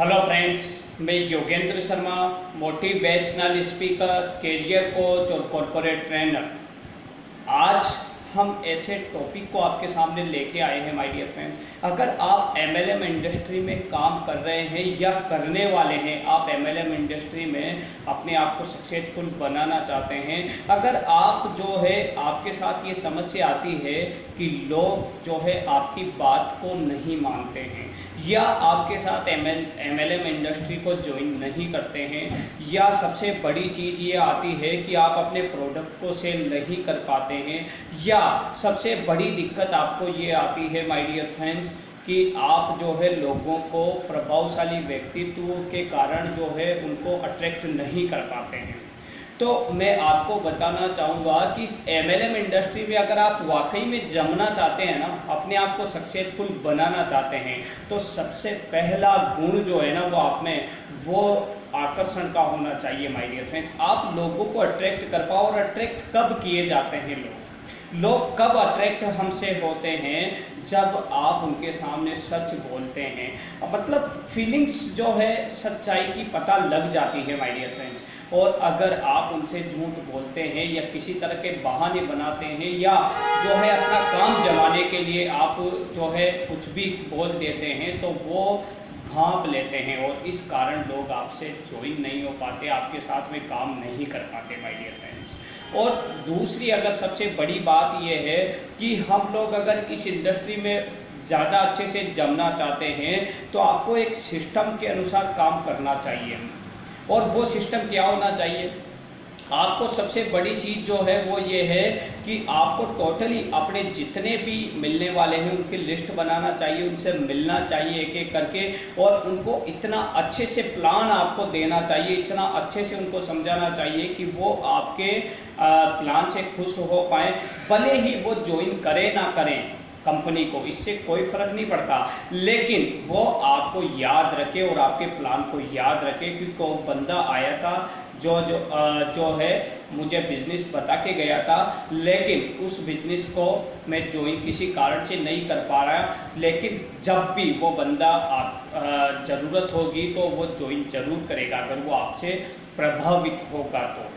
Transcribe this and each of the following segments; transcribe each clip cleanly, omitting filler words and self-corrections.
Hello friends, मैं Yogendra Sharma, motivational speaker, career coach और corporate trainer. आज हम ऐसे टॉपिक को आपके सामने लेके आए हैं माय डियर फ्रेंड्स। अगर आप एमएलएम इंडस्ट्री में काम कर रहे हैं या करने वाले हैं, आप एमएलएम इंडस्ट्री में अपने आप को सक्सेसफुल बनाना चाहते हैं, अगर आप जो है आपके साथ ये समस्या आती है कि लोग जो है आपकी बात को नहीं मानते हैं या आपके साथ एमएलएम इंडस्ट्री को ज्वाइन नहीं करते हैं, या सबसे बड़ी चीज़ ये आती है कि आप अपने प्रोडक्ट को सेल नहीं कर पाते हैं, या सबसे बड़ी दिक्कत आपको ये आती है माय डियर फ्रेंड्स कि आप जो है लोगों को प्रभावशाली व्यक्तित्व के कारण जो है उनको अट्रैक्ट नहीं कर पाते हैं। तो मैं आपको बताना चाहूँगा कि इस एमएलएम इंडस्ट्री में अगर आप वाकई में जमना चाहते हैं ना, अपने आप को सक्सेसफुल बनाना चाहते हैं, तो सबसे पहला गुण जो है ना वो आप में वो आकर्षण का होना चाहिए माय डियर फ्रेंड्स। आप लोगों को अट्रैक्ट कर पाओ। और अट्रैक्ट कब किए जाते हैं लोग कब अट्रैक्ट हमसे होते हैं? जब आप उनके सामने सच बोलते हैं। मतलब फीलिंग्स जो है सच्चाई की पता लग जाती है माय डियर फ्रेंड्स। और अगर आप उनसे झूठ बोलते हैं या किसी तरह के बहाने बनाते हैं या जो है अपना काम जमाने के लिए आप जो है कुछ भी बोल देते हैं, तो वो भांप लेते हैं और इस कारण लोग आपसे ज्वाइन नहीं हो पाते, आपके साथ में काम नहीं कर पाते माय डियर फ्रेंड्स। और दूसरी अगर सबसे बड़ी बात यह है कि हम लोग अगर इस इंडस्ट्री में ज़्यादा अच्छे से जमना चाहते हैं तो आपको एक सिस्टम के अनुसार काम करना चाहिए। और वो सिस्टम क्या होना चाहिए? आपको सबसे बड़ी चीज़ जो है वो ये है कि आपको टोटली अपने जितने भी मिलने वाले हैं उनकी लिस्ट बनाना चाहिए, उनसे मिलना चाहिए एक एक करके, और उनको इतना अच्छे से प्लान आपको देना चाहिए, इतना अच्छे से उनको समझाना चाहिए कि वो आपके प्लान से खुश हो पाएँ। भले ही वो ज्वाइन करें ना करें कंपनी को, इससे कोई फर्क नहीं पड़ता, लेकिन वो आपको याद रखे और आपके प्लान को याद रखे। क्योंकि वो बंदा आया था जो है मुझे बिजनेस बता के गया था, लेकिन उस बिजनेस को मैं ज्वाइन किसी कारण से नहीं कर पा रहा, लेकिन जब भी वो बंदा ज़रूरत होगी तो वो ज्वाइन जरूर करेगा अगर वो आपसे प्रभावित होगा तो।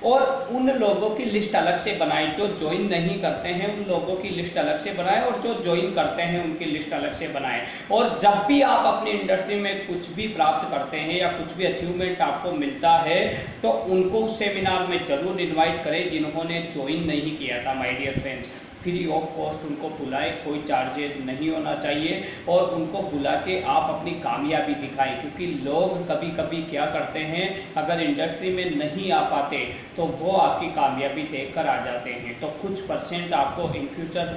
और उन लोगों की लिस्ट अलग से बनाएं जो ज्वाइन नहीं करते हैं, उन लोगों की लिस्ट अलग से बनाएं, और जो ज्वाइन करते हैं उनकी लिस्ट अलग से बनाएं। और जब भी आप अपनी इंडस्ट्री में कुछ भी प्राप्त करते हैं या कुछ भी अचीवमेंट आपको मिलता है तो उनको उस सेमिनार में जरूर इन्वाइट करें जिन्होंने ज्वाइन नहीं किया था my dear friends. Free of cost उनको बुलाएं, कोई चार्जेस नहीं होना चाहिए, और उनको बुला के आप अपनी कामयाबी दिखाएं। क्योंकि लोग कभी कभी क्या करते हैं, अगर इंडस्ट्री में नहीं आ पाते तो वो आपकी कामयाबी देखकर आ जाते हैं, तो कुछ परसेंट आपको इन फ्यूचर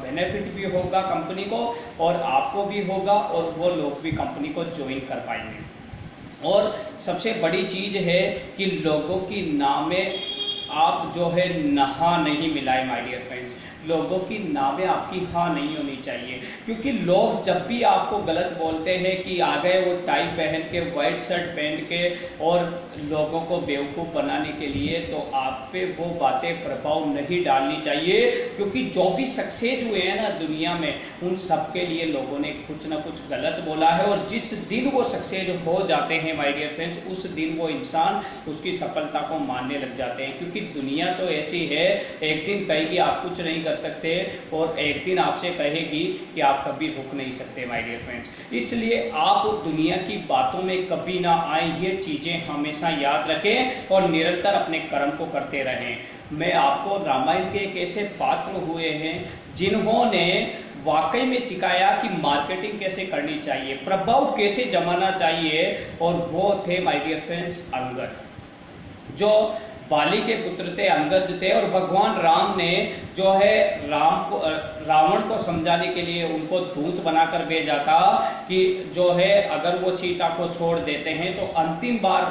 बेनिफिट भी होगा कंपनी को, और आपको भी होगा, और वो लोग भी कंपनी को ज्वाइन कर पाएंगे। और सबसे बड़ी चीज़ है कि लोगों की नामें आप जो है नहा नहीं मिलाए माय डियर फ्रेंड्स। लोगों की नामें आपकी हाँ नहीं होनी चाहिए, क्योंकि लोग जब भी आपको गलत बोलते हैं कि आ गए वो टाई पहन के, वाइट शर्ट पहन के, और लोगों को बेवकूफ़ बनाने के लिए, तो आप पे वो बातें प्रभाव नहीं डालनी चाहिए। क्योंकि जो भी सक्सेस हुए हैं ना दुनिया में, उन सब के लिए लोगों ने कुछ ना कुछ गलत बोला है, और जिस दिन वो सक्सेस हो जाते हैं माय डियर फ्रेंड्स, उस दिन वो इंसान उसकी सफलता को मानने लग जाते हैं। क्योंकि दुनिया तो ऐसी है, एक दिन कहेगी आप कुछ नहीं कर सकते, और एक दिन आपसे कहेगी कि आप कभी रुक नहीं सकते माय डियर फ्रेंड्स। इसलिए आप दुनिया की बातों में कभी ना आए, ये चीज़ें हमेशा याद रखें और निरंतर अपने कर्म को करते रहें। मैं आपको रामायण के एक ऐसे पात्र हुए हैं जिन्होंने वाकई में सिखाया कि मार्केटिंग कैसे करनी चाहिए, प्रभाव कैसे जमाना चाहिए, और वो थे माय डियर फ्रेंड्स अंगद, जो बाली के पुत्र थे, अंगद थे। और भगवान राम ने जो है रावण को समझाने के लिए उनको दूत बनाकर भेजा था कि जो है अगर वो सीता को छोड़ देते हैं, तो अंतिम बार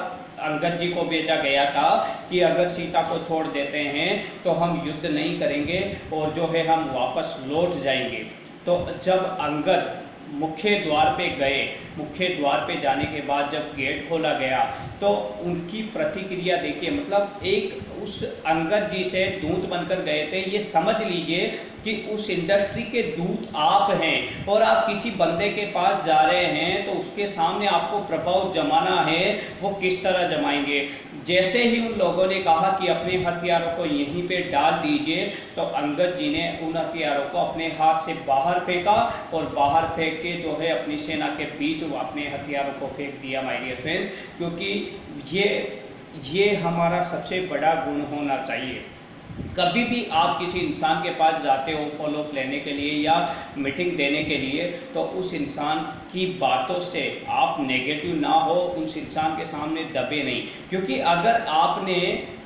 अंगद जी को भेजा गया था कि अगर सीता को छोड़ देते हैं तो हम युद्ध नहीं करेंगे और जो है हम वापस लौट जाएंगे। तो जब अंगद मुख्य द्वार पे गए मुख्य द्वार पे जाने के बाद जब गेट खोला गया तो उनकी प्रतिक्रिया देखिए, मतलब एक उस अंगद जी से दूत बनकर गए थे। ये समझ लीजिए कि उस इंडस्ट्री के दूत आप हैं और आप किसी बंदे के पास जा रहे हैं तो उसके सामने आपको प्रभाव जमाना है, वो किस तरह जमाएंगे। जैसे ही उन लोगों ने कहा कि अपने हथियारों को यहीं पे डाल दीजिए, तो अंगद जी ने उन हथियारों को अपने हाथ से बाहर फेंका और बाहर फेंक के जो है अपनी सेना के बीच वो अपने हथियारों को फेंक दिया माय डियर फ्रेंड्स। क्योंकि ये हमारा सबसे बड़ा गुण होना चाहिए। कभी भी आप किसी इंसान के पास जाते हो फॉलोअप लेने के लिए या मीटिंग देने के लिए, तो उस इंसान की बातों से आप नेगेटिव ना हो, उस इंसान के सामने दबे नहीं। क्योंकि अगर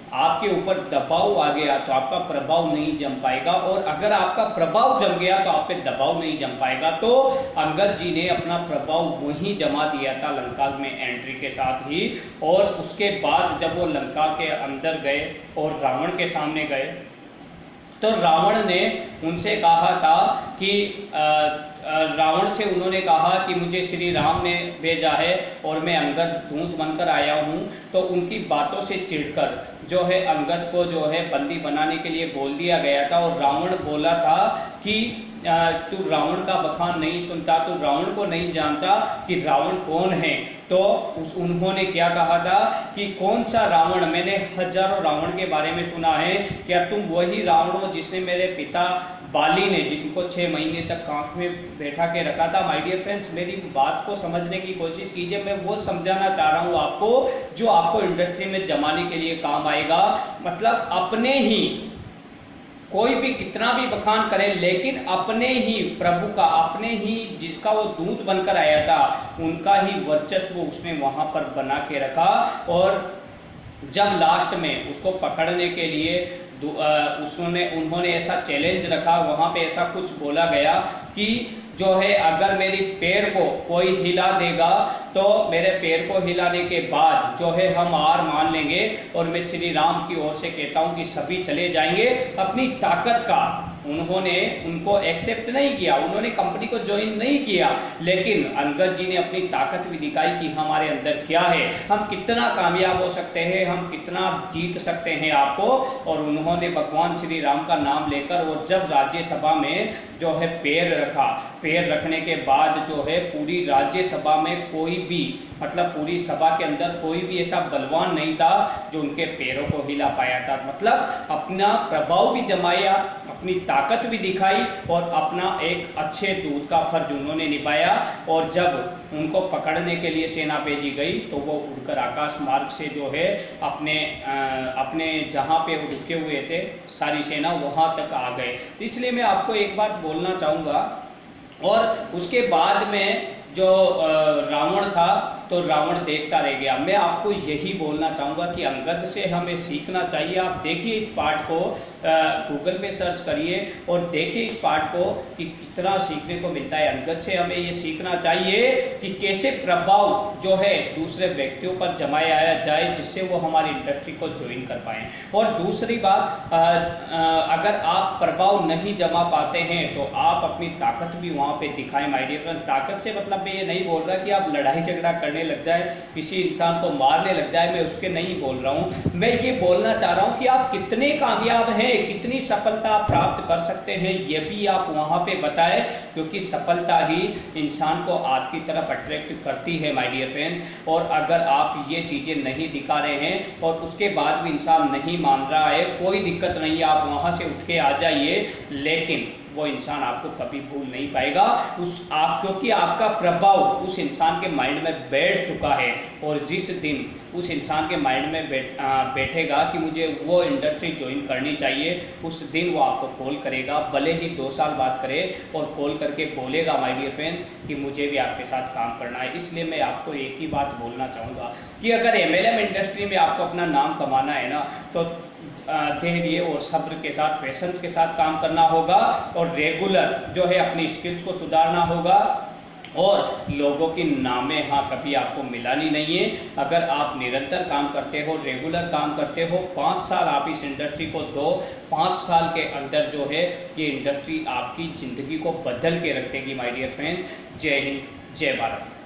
आपके ऊपर दबाव आ गया तो आपका प्रभाव नहीं जम पाएगा, और अगर आपका प्रभाव जम गया तो आप पे दबाव नहीं जम पाएगा। तो अंगद जी ने अपना प्रभाव वहीं जमा दिया था लंका में एंट्री के साथ ही। और उसके बाद जब वो लंका के अंदर गए और रावण के सामने गए, तो रावण ने उनसे कहा था कि रावण से उन्होंने कहा कि मुझे श्री राम ने भेजा है और मैं अंगद दूत बनकर आया हूँ। तो उनकी बातों से चिढ़कर जो है अंगद को जो है बंदी बनाने के लिए बोल दिया गया था। और रावण बोला था कि तू रावण का बखान नहीं सुनता, तू रावण को नहीं जानता कि रावण कौन है। तो उन्होंने क्या कहा था कि कौन सा रावण, मैंने हजारों रावण के बारे में सुना है, क्या तुम वही रावण हो जिसने मेरे पिता बाली ने, जिनको 6 महीने तक कांख में बैठा के रखा था। माय डियर फ्रेंड्स, मेरी बात को समझने की कोशिश कीजिए। मैं वो समझाना चाह रहा हूँ आपको जो आपको इंडस्ट्री में जमाने के लिए काम आएगा। मतलब अपने ही, कोई भी कितना भी बखान करे, लेकिन अपने ही प्रभु का, अपने ही जिसका वो दूत बनकर आया था, उनका ही वर्चस्व उसने वहां पर बना के रखा। और जब लास्ट में उसको पकड़ने के लिए उन्होंने ऐसा चैलेंज रखा, वहाँ पे ऐसा कुछ बोला गया कि जो है अगर मेरी पैर को कोई हिला देगा तो मेरे पैर को हिलाने के बाद जो है हम हार मान लेंगे। और मैं श्री राम की ओर से कहता हूँ कि सभी चले जाएंगे। अपनी ताकत का उन्होंने उनको एक्सेप्ट नहीं किया, उन्होंने कंपनी को ज्वाइन नहीं किया, लेकिन अंगद जी ने अपनी ताकत भी दिखाई कि हमारे अंदर क्या है, हम कितना कामयाब हो सकते हैं, हम कितना जीत सकते हैं आपको। और उन्होंने भगवान श्री राम का नाम लेकर, और जब राज्यसभा में जो है पैर रखा, पैर रखने के बाद जो है पूरी राज्यसभा में कोई भी, मतलब पूरी सभा के अंदर कोई भी ऐसा बलवान नहीं था जो उनके पैरों को हिला पाया था। मतलब अपना प्रभाव भी जमाया, अपनी ताकत भी दिखाई और अपना एक अच्छे दूत का फर्ज उन्होंने निभाया। और जब उनको पकड़ने के लिए सेना भेजी गई तो वो उड़कर आकाश मार्ग से जो है अपने जहाँ पे वो रुके हुए थे सारी सेना, वहाँ तक आ गए। इसलिए मैं आपको एक बात बोलना चाहूँगा। और उसके बाद में जो रावण था तो रावण देखता रह गया। मैं आपको यही बोलना चाहूँगा कि अंगद से हमें सीखना चाहिए। आप देखिए इस पार्ट को, गूगल पे सर्च करिए और देखिए इस पार्ट को कि कितना सीखने को मिलता है। अंगद से हमें ये सीखना चाहिए कि कैसे प्रभाव जो है दूसरे व्यक्तियों पर जमाया जाए जिससे वो हमारी इंडस्ट्री को ज्वाइन कर पाएँ। और दूसरी बात, अगर आप प्रभाव नहीं जमा पाते हैं तो आप अपनी ताकत भी वहाँ पे दिखाएं माय डियर फ्रेंड। ताकत से मतलब मैं ये नहीं बोल रहा कि आप लड़ाई झगड़ा करने लग जाए, किसी इंसान को मारने लग जाए, मैं उसके नहीं बोल रहा हूँ। मैं ये बोलना चाह रहा हूँ कि आप कितने कामयाब हैं, कितनी सफलता आप प्राप्त कर सकते हैं, ये भी आप वहाँ पे बताएं। क्योंकि सफलता ही इंसान को आपकी तरफ अट्रैक्ट करती है माय डियर फ्रेंड्स। और अगर आप ये चीज़ें नहीं दिखा रहे हैं और उसके बाद भी इंसान नहीं मान रहा है, कोई दिक्कत नहीं है, आप वहाँ से उठ के आ जाइए, लेकिन वो इंसान आपको कभी भूल नहीं पाएगा क्योंकि आपका प्रभाव उस इंसान के माइंड में बैठ चुका है। और जिस दिन उस इंसान के माइंड में बैठेगा कि मुझे वो इंडस्ट्री ज्वाइन करनी चाहिए, उस दिन वो आपको कॉल करेगा, भले ही 2 साल बात करे, और कॉल करके बोलेगा माय डियर फ्रेंड्स कि मुझे भी आपके साथ काम करना है। इसलिए मैं आपको एक ही बात बोलना चाहूँगा कि अगर MLM इंडस्ट्री में आपको अपना नाम कमाना है ना, तो धैर्य और सब्र के साथ, पेशेंस के साथ काम करना होगा और रेगुलर जो है अपनी स्किल्स को सुधारना होगा। और लोगों की नामें हाँ कभी आपको मिलानी नहीं है। अगर आप निरंतर काम करते हो, रेगुलर काम करते हो, 5 साल आप इस इंडस्ट्री को दो, 5 साल के अंदर जो है ये इंडस्ट्री आपकी ज़िंदगी को बदल के रख देगी माय डियर फ्रेंड्स। जय हिंद, जय भारत।